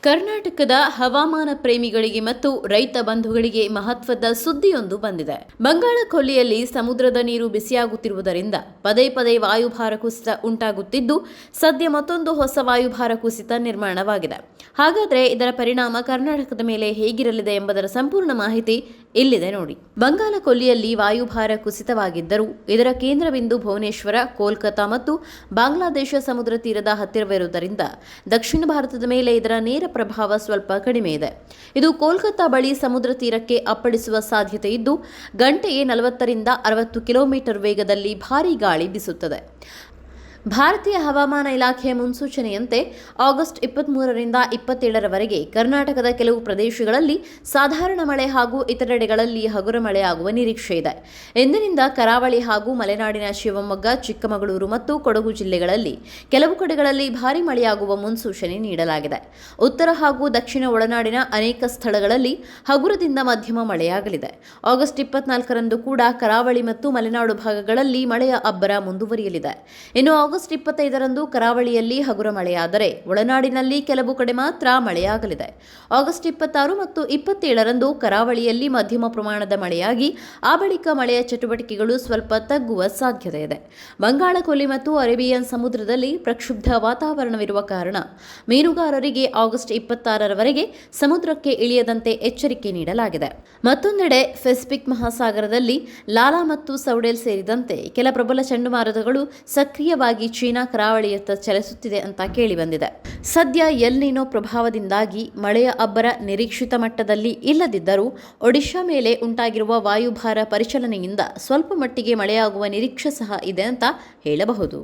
ಕರ್ನಾಟಕದ ಹವಾಮಾನ ಪ್ರೇಮಿಗಳಿಗೆ ಮತ್ತು ರೈತ ಬಂಧುಗಳಿಗೆ ಮಹತ್ವದ ಸುದ್ದಿಯೊಂದು ಬಂದಿದೆ. ಬಂಗಾಳ ಕೊಲ್ಲಿಯಲ್ಲಿ ಸಮುದ್ರದ ನೀರು ಬಿಸಿಯಾಗುತ್ತಿರುವುದರಿಂದ ಪದೇ ಪದೇ ವಾಯುಭಾರ ಕುಸಿತ ಉಂಟಾಗುತ್ತಿದ್ದು, ಸದ್ಯ ಮತ್ತೊಂದು ಹೊಸ ವಾಯುಭಾರ ಕುಸಿತ ನಿರ್ಮಾಣವಾಗಿದೆ. ಹಾಗಾದರೆ ಇದರ ಪರಿಣಾಮ ಕರ್ನಾಟಕದ ಮೇಲೆ ಹೇಗಿರಲಿದೆ ಎಂಬುದರ ಸಂಪೂರ್ಣ ಮಾಹಿತಿ ಇಲ್ಲಿದೆ ನೋಡಿ. ಬಂಗಾಳ ಕೊಲ್ಲಿಯಲ್ಲಿ ವಾಯುಭಾರ ಕುಸಿತವಾಗಿದ್ದರೂ ಇದರ ಕೇಂದ್ರ ಬಿಂದು ಭುವನೇಶ್ವರ, ಕೋಲ್ಕತಾ ಮತ್ತು ಬಾಂಗ್ಲಾದೇಶ ಸಮುದ್ರ ತೀರದ ಹತ್ತಿರವಿರುವುದರಿಂದ ದಕ್ಷಿಣ ಭಾರತದ ಮೇಲೆ ಇದರ ನೇರ ಪ್ರಭಾವ ಸ್ವಲ್ಪ ಕಡಿಮೆ ಇದೆ. ಇದು ಕೋಲ್ಕತಾ ಬಳಿ ಸಮುದ್ರ ತೀರಕ್ಕೆ ಅಪ್ಪಳಿಸುವ ಸಾಧ್ಯತೆ ಇದ್ದು, ಗಂಟೆಗೆ 40ರಿಂದ 60 ಕಿಲೋಮೀಟರ್ ವೇಗದಲ್ಲಿ ಭಾರೀ ಗಾಳಿ ಬೀಸುತ್ತದೆ. ಭಾರತೀಯ ಹವಾಮಾನ ಇಲಾಖೆಯ ಮುನ್ಸೂಚನೆಯಂತೆ ಆಗಸ್ಟ್ 23ರಿಂದ 27ರವರೆಗೆ ಕರ್ನಾಟಕದ ಕೆಲವು ಪ್ರದೇಶಗಳಲ್ಲಿ ಸಾಧಾರಣ ಮಳೆ ಹಾಗೂ ಇತರೆಡೆಗಳಲ್ಲಿ ಹಗುರ ಮಳೆಯಾಗುವ ನಿರೀಕ್ಷೆ ಇದೆ. ಇಂದಿನಿಂದ ಕರಾವಳಿ ಹಾಗೂ ಮಲೆನಾಡಿನ ಶಿವಮೊಗ್ಗ, ಚಿಕ್ಕಮಗಳೂರು ಮತ್ತು ಕೊಡಗು ಜಿಲ್ಲೆಗಳಲ್ಲಿ ಕೆಲವು ಕಡೆಗಳಲ್ಲಿ ಭಾರೀ ಮಳೆಯಾಗುವ ಮುನ್ಸೂಚನೆ ನೀಡಲಾಗಿದೆ. ಉತ್ತರ ಹಾಗೂ ದಕ್ಷಿಣ ಒಳನಾಡಿನ ಅನೇಕ ಸ್ಥಳಗಳಲ್ಲಿ ಹಗುರದಿಂದ ಮಧ್ಯಮ ಮಳೆಯಾಗಲಿದೆ. ಆಗಸ್ಟ್ 24ರಂದು ಕೂಡ ಕರಾವಳಿ ಮತ್ತು ಮಲೆನಾಡು ಭಾಗಗಳಲ್ಲಿ ಮಳೆಯ ಅಬ್ಬರ ಮುಂದುವರಿಯಲಿದೆ. ಇನ್ನು ಆಗಸ್ಟ್ 25ರಂದು ಕರಾವಳಿಯಲ್ಲಿ ಹಗುರ ಮಳೆಯಾದರೆ ಒಳನಾಡಿನಲ್ಲಿ ಕೆಲವು ಕಡೆ ಮಾತ್ರ ಮಳೆಯಾಗಲಿದೆ. ಆಗಸ್ಟ್ 26 ಮತ್ತು 27ರಂದು ಕರಾವಳಿಯಲ್ಲಿ ಮಧ್ಯಮ ಪ್ರಮಾಣದ ಮಳೆಯಾಗಿ ಆ ಬಳಿಕ ಮಳೆಯ ಚಟುವಟಿಕೆಗಳು ಸ್ವಲ್ಪ ತಗ್ಗುವ ಸಾಧ್ಯತೆ ಇದೆ. ಬಂಗಾಳ ಕೊಲ್ಲಿ ಮತ್ತು ಅರೇಬಿಯನ್ ಸಮುದ್ರದಲ್ಲಿ ಪ್ರಕ್ಷುಬ್ಧ ವಾತಾವರಣವಿರುವ ಕಾರಣ ಮೀನುಗಾರರಿಗೆ ಆಗಸ್ಟ್ 26ರವರೆಗೆ ಸಮುದ್ರಕ್ಕೆ ಇಳಿಯದಂತೆ ಎಚ್ಚರಿಕೆ ನೀಡಲಾಗಿದೆ. ಮತ್ತೊಂದೆಡೆ ಪೆಸಿಫಿಕ್ ಮಹಾಸಾಗರದಲ್ಲಿ ಲಾಲಾ ಮತ್ತು ಸೌಡೆಲ್ ಸೇರಿದಂತೆ ಕೆಲ ಪ್ರಬಲ ಚಂಡಮಾರುತಗಳು ಸಕ್ರಿಯವಾಗಿ ಚೀನಾ ಕರಾವಳಿಯತ್ತ ಚಲಿಸುತ್ತಿದೆ ಅಂತ ಕೇಳಿಬಂದಿದೆ. ಸದ್ಯ ಎಲ್ ನಿನೋ ಪ್ರಭಾವದಿಂದಾಗಿ ಮಳೆಯ ಅಬ್ಬರ ನಿರೀಕ್ಷಿತ ಮಟ್ಟದಲ್ಲಿ ಇಲ್ಲದಿದ್ದರೂ ಒಡಿಶಾ ಮೇಲೆ ಉಂಟಾಗಿರುವ ವಾಯುಭಾರ ಪರಿಚಲನೆಯಿಂದ ಸ್ವಲ್ಪ ಮಟ್ಟಿಗೆ ಮಳೆಯಾಗುವ ನಿರೀಕ್ಷೆ ಸಹ ಇದೆ ಅಂತ ಹೇಳಬಹುದು.